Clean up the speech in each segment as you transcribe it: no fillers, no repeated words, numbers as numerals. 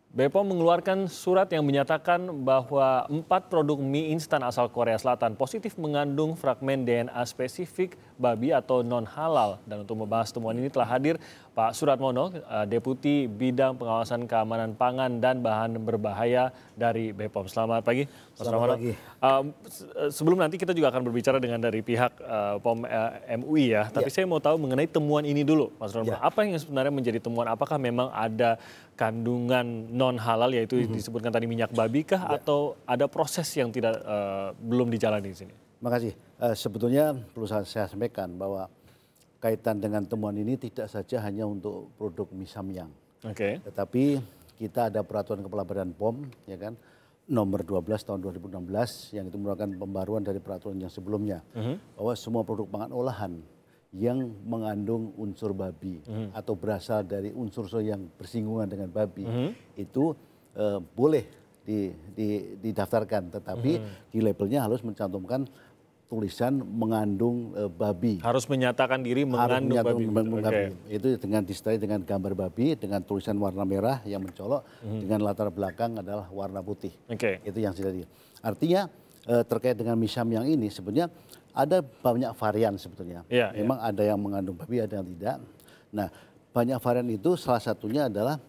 BPOM mengeluarkan surat yang menyatakan bahwa 4 produk mie instan asal Korea Selatan positif mengandung fragmen DNA spesifik babi atau non-halal. Dan untuk membahas temuan ini telah hadir Pak Suratmono, Deputi Bidang Pengawasan Keamanan Pangan dan Bahan Berbahaya dari BPOM. Selamat pagi, Mas Suratmono. Sebelum nanti kita juga akan berbicara dengan dari pihak POM MUI ya. Tapi saya mau tahu mengenai temuan ini dulu, Mas Suratmono. Apa yang sebenarnya menjadi temuan? Apakah memang ada kandungan non halal yaitu disebutkan tadi minyak babi kah atau ada proses yang belum dijalani di sini? Makasih. Sebetulnya perlu saya sampaikan bahwa kaitan dengan temuan ini tidak saja hanya untuk produk mie samyang. Tetapi kita ada peraturan Kepala Badan POM ya kan nomor 12 tahun 2016 yang itu merupakan pembaruan dari peraturan yang sebelumnya bahwa semua produk pangan olahan yang mengandung unsur babi atau berasal dari unsur yang bersinggungan dengan babi itu boleh didaftarkan, tetapi di labelnya harus mencantumkan tulisan mengandung babi. Harus menyatakan diri mengandung babi. Itu dengan disertai dengan gambar babi dengan tulisan warna merah yang mencolok dengan latar belakang adalah warna putih. Itu yang sudah artinya terkait dengan mie samyang ini sebenarnya ada banyak varian sebetulnya. Memang ada yang mengandung babi, ada yang tidak. Nah, banyak varian itu salah satunya adalah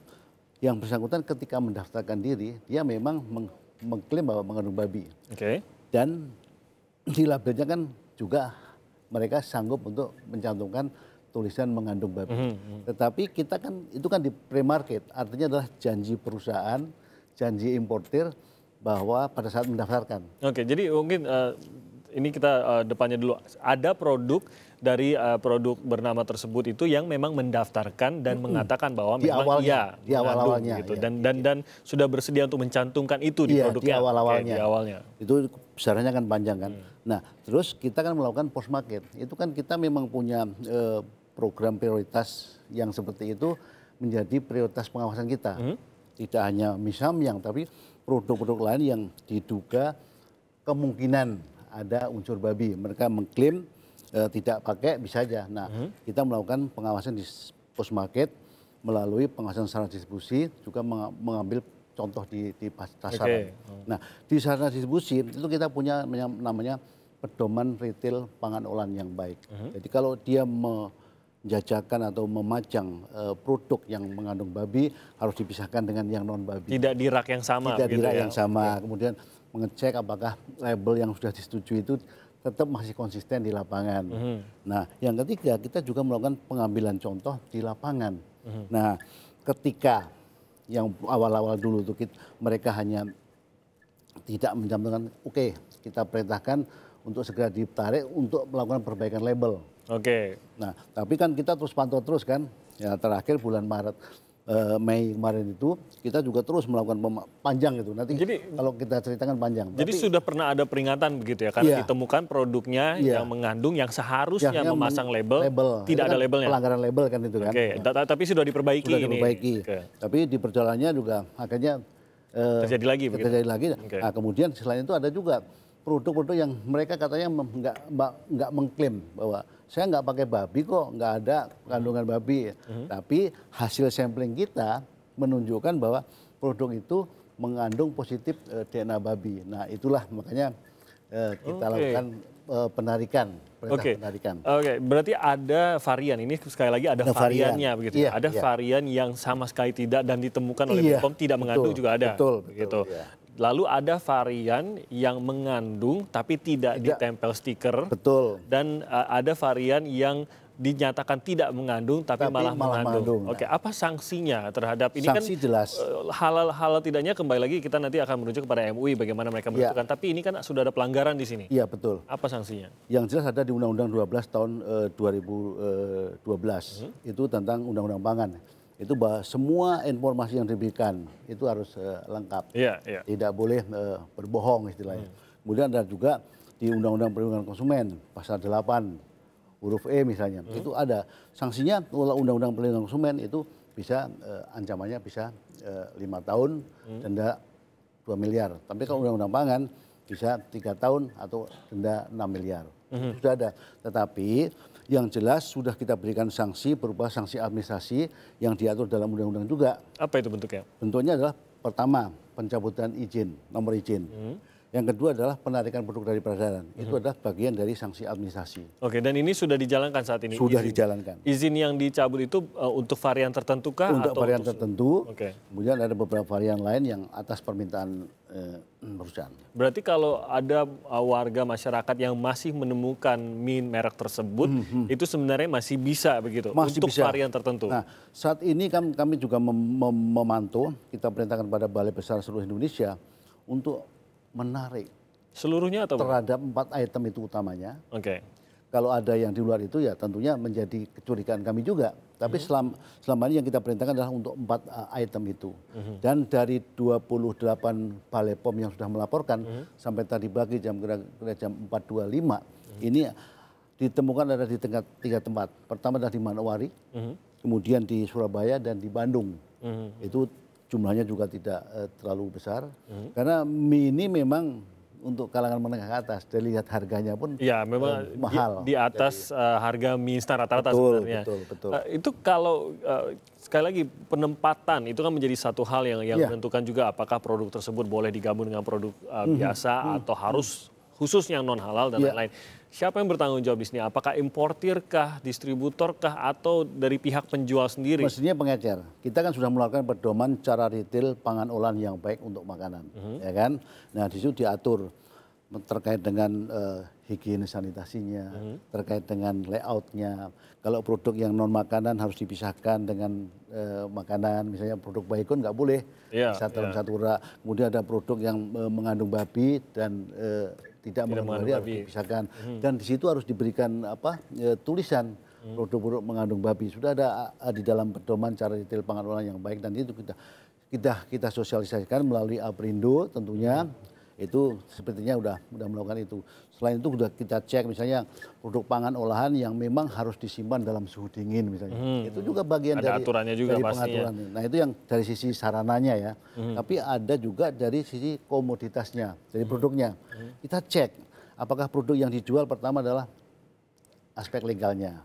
yang bersangkutan ketika mendaftarkan diri, dia memang mengklaim bahwa mengandung babi. Dan di labelnya kan juga mereka sanggup untuk mencantumkan tulisan mengandung babi. Tetapi kita kan itu kan di pre-market, artinya adalah janji perusahaan, janji importir bahwa pada saat mendaftarkan. Jadi mungkin ini kita depannya dulu. Ada produk dari produk bernama tersebut itu yang memang mendaftarkan dan mengatakan bahwa memang di awal-awalnya gitu. Dan sudah bersedia untuk mencantumkan itu di produknya. Di awalnya. Itu besarannya kan panjang kan. Nah, terus kita kan melakukan post market. Itu kan kita memang punya program prioritas yang seperti itu menjadi prioritas pengawasan kita. Tidak hanya mie samyang tapi produk-produk lain yang diduga kemungkinan ada unsur babi. Mereka mengklaim tidak pakai bisa aja. Nah, kita melakukan pengawasan di post market melalui pengawasan sarana distribusi, juga mengambil contoh di pasaran. Nah, di sarana distribusi itu kita punya namanya pedoman retail pangan olahan yang baik. Jadi kalau dia menjajakan atau memajang produk yang mengandung babi harus dipisahkan dengan yang non babi. Tidak di rak yang sama. Tidak di rak yang sama. Kemudian mengecek apakah label yang sudah disetujui itu tetap masih konsisten di lapangan. Nah, yang ketiga kita juga melakukan pengambilan contoh di lapangan. Nah, ketika yang awal-awal dulu itu mereka hanya tidak mencantumkan, kita perintahkan untuk segera ditarik untuk melakukan perbaikan label. Nah, tapi kan kita terus pantau terus kan. Ya, terakhir bulan Maret Mei kemarin itu kita juga terus melakukan panjang itu. Nanti kalau kita ceritakan panjang. Jadi sudah pernah ada peringatan begitu ya, karena ditemukan produknya yang mengandung yang seharusnya memasang label tidak ada labelnya. Pelanggaran label kan itu kan. Tapi sudah diperbaiki. Tapi di perjalanannya juga akhirnya terjadi lagi. Nah, kemudian selain itu ada juga produk-produk yang mereka katanya nggak mengklaim bahwa saya nggak pakai babi kok, nggak ada kandungan babi. Tapi hasil sampling kita menunjukkan bahwa produk itu mengandung positif DNA babi. Nah, itulah makanya kita lakukan penarikan. Berarti ada varian, ini sekali lagi ada variannya begitu. Ada varian yang sama sekali tidak dan ditemukan oleh BPOM tidak mengandung juga ada. Betul. Lalu ada varian yang mengandung tapi tidak ditempel stiker. Dan ada varian yang dinyatakan tidak mengandung tapi malah mengandung. Apa sanksinya terhadap ini? Sanksi kan jelas. Halal tidaknya kembali lagi kita nanti akan merujuk kepada MUI bagaimana mereka menentukan. Tapi ini kan sudah ada pelanggaran di sini. Iya, betul. Apa sanksinya? Yang jelas ada di Undang-Undang 12 tahun 2012. Itu tentang Undang-Undang Pangan. Itu bahwa semua informasi yang diberikan itu harus lengkap. Tidak boleh berbohong istilahnya. Kemudian ada juga di Undang-Undang Perlindungan Konsumen pasal 8 huruf E misalnya. Itu ada sanksinya. Undang-Undang Perlindungan Konsumen itu bisa ancamannya bisa 5 tahun denda 2 miliar. Tapi kalau Undang-Undang Pangan bisa 3 tahun atau denda 6 miliar. Itu sudah ada. Tetapi yang jelas sudah kita berikan sanksi berupa sanksi administrasi yang diatur dalam undang-undang juga. Apa itu bentuknya? Bentuknya adalah pertama pencabutan izin, nomor izin. Yang kedua adalah penarikan produk dari peredaran. Itu adalah bagian dari sanksi administrasi. Oke, dan ini sudah dijalankan saat ini? Sudah dijalankan. Izin yang dicabut itu untuk varian tertentu kah? Untuk atau varian tertentu, Oke. kemudian ada beberapa varian lain yang atas permintaan perusahaan. Berarti kalau ada warga masyarakat yang masih menemukan mie merek tersebut, itu sebenarnya masih bisa begitu? Masih untuk bisa. varian tertentu? Nah, saat ini kami juga memantau, kita perintahkan pada Balai Besar seluruh Indonesia untuk menarik Seluruhnya atau terhadap 4 item itu utamanya. Oke. Kalau ada yang di luar itu ya tentunya menjadi kecurigaan kami juga. Tapi selama ini yang kita perintahkan adalah untuk 4 item itu. Dan dari 28 Balai POM yang sudah melaporkan sampai tadi pagi jam 4.25 ini ditemukan ada di 3 tempat. Pertama adalah di Manowari, kemudian di Surabaya dan di Bandung. Itu jumlahnya juga tidak terlalu besar. Karena mie ini memang untuk kalangan menengah ke atas, dari lihat harganya pun ya, memang mahal. Di atas harga mie instan rata-rata sebenarnya. Betul. Itu kalau sekali lagi penempatan itu kan menjadi satu hal yang menentukan juga apakah produk tersebut boleh digabung dengan produk biasa atau harus khusus yang non halal dan lain-lain. Siapa yang bertanggung jawab di sini? Apakah importirkah, distributorkah, atau dari pihak penjual sendiri? Mestinya pengecer. Kita kan sudah melakukan pedoman cara retail pangan olahan yang baik untuk makanan, ya kan? Nah di situ diatur terkait dengan higienis sanitasinya, terkait dengan layoutnya. Kalau produk yang non makanan harus dipisahkan dengan makanan, misalnya produk baygon nggak boleh dalam satu rak. Kemudian ada produk yang mengandung babi dan tidak mengandung babi harus dipisahkan. Dan di situ harus diberikan tulisan produk-produk mengandung babi. Sudah ada di dalam pedoman cara retail pangan olahan yang baik, dan itu kita sosialisasikan melalui Aprindo tentunya. Itu sepertinya udah melakukan itu. Selain itu sudah kita cek misalnya produk pangan olahan yang memang harus disimpan dalam suhu dingin misalnya. Itu juga bagian ada aturannya juga dari pastinya. pengaturan. Nah itu yang dari sisi sarananya ya. Tapi ada juga dari sisi komoditasnya, dari produknya. Kita cek apakah produk yang dijual pertama adalah aspek legalnya.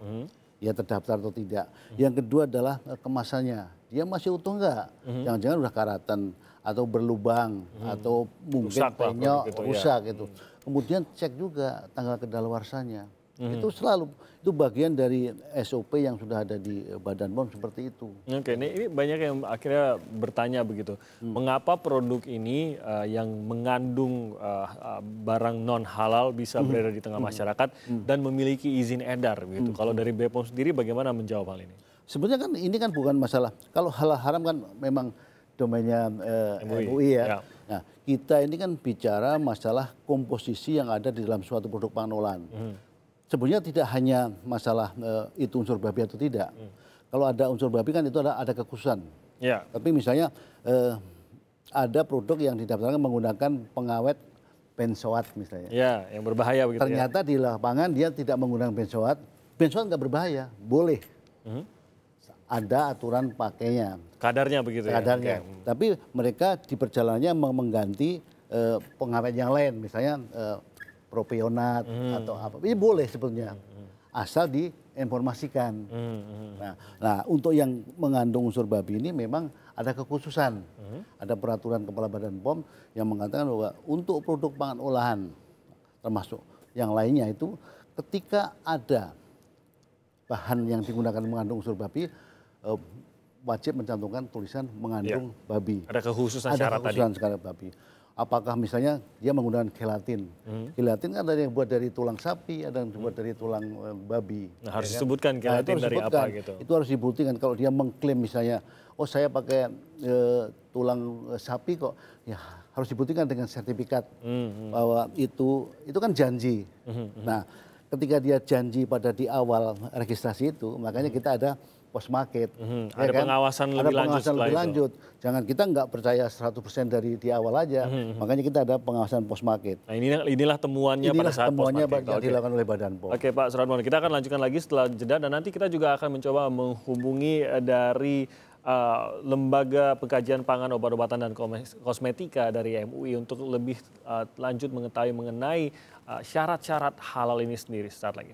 Ya terdaftar atau tidak. Yang kedua adalah kemasannya. Dia masih utuh enggak? Jangan-jangan udah karatan atau berlubang atau mungkin penyok rusak gitu. Kemudian cek juga tanggal kedaluarsanya. Itu bagian dari SOP yang sudah ada di Badan POM seperti itu. Oke, ini banyak yang akhirnya bertanya begitu. Mengapa produk ini yang mengandung barang non halal bisa beredar di tengah masyarakat dan memiliki izin edar begitu. Kalau dari BPOM sendiri bagaimana menjawab hal ini? Sebenarnya kan ini kan bukan masalah. Kalau halal haram kan memang domainnya MUI ya. Nah, kita ini kan bicara masalah komposisi yang ada di dalam suatu produk pangan olahan. Sebenarnya tidak hanya masalah itu unsur babi atau tidak. Kalau ada unsur babi kan itu ada kekhususan. Tapi misalnya ada produk yang didaftarkan menggunakan pengawet benzoat misalnya. Ya, yang berbahaya begitu. Ternyata di lapangan dia tidak menggunakan benzoat. Benzoat nggak berbahaya, boleh. Ada aturan pakainya. Kadarnya begitu Kadarnya. ya? Tapi mereka di perjalanannya mengganti pengawet yang lain, misalnya propionat atau apa. Ini boleh sebetulnya, asal diinformasikan. Nah, untuk yang mengandung unsur babi ini memang ada kekhususan. Ada peraturan Kepala Badan POM yang mengatakan bahwa untuk produk pangan olahan, termasuk yang lainnya itu, ketika ada bahan yang digunakan mengandung unsur babi, wajib mencantumkan tulisan mengandung babi. Ada kekhususan syarat tadi. babi. Apakah misalnya dia menggunakan gelatin. Gelatin kan ada yang buat dari tulang sapi, ada yang buat dari tulang babi. Nah, harus disebutkan gelatin dari apa gitu. Itu harus dibuktikan. Kalau dia mengklaim misalnya, oh saya pakai tulang sapi kok, ya harus dibuktikan dengan sertifikat bahwa itu kan janji. Nah, ketika dia janji pada di awal registrasi itu, makanya kita ada post market. Ada pengawasan lebih lanjut. Jangan kita nggak percaya 100% dari di awal aja. Makanya kita ada pengawasan post market. Nah, inilah temuannya pada saat post market. Yang dilakukan oleh Badan POM. Oke Pak Suratmono, kita akan lanjutkan lagi setelah jeda dan nanti kita juga akan mencoba menghubungi dari Lembaga Pengkajian Pangan, Obat-obatan dan Kosmetika dari MUI untuk lebih lanjut mengetahui mengenai syarat-syarat halal ini sendiri. Sesaat lagi.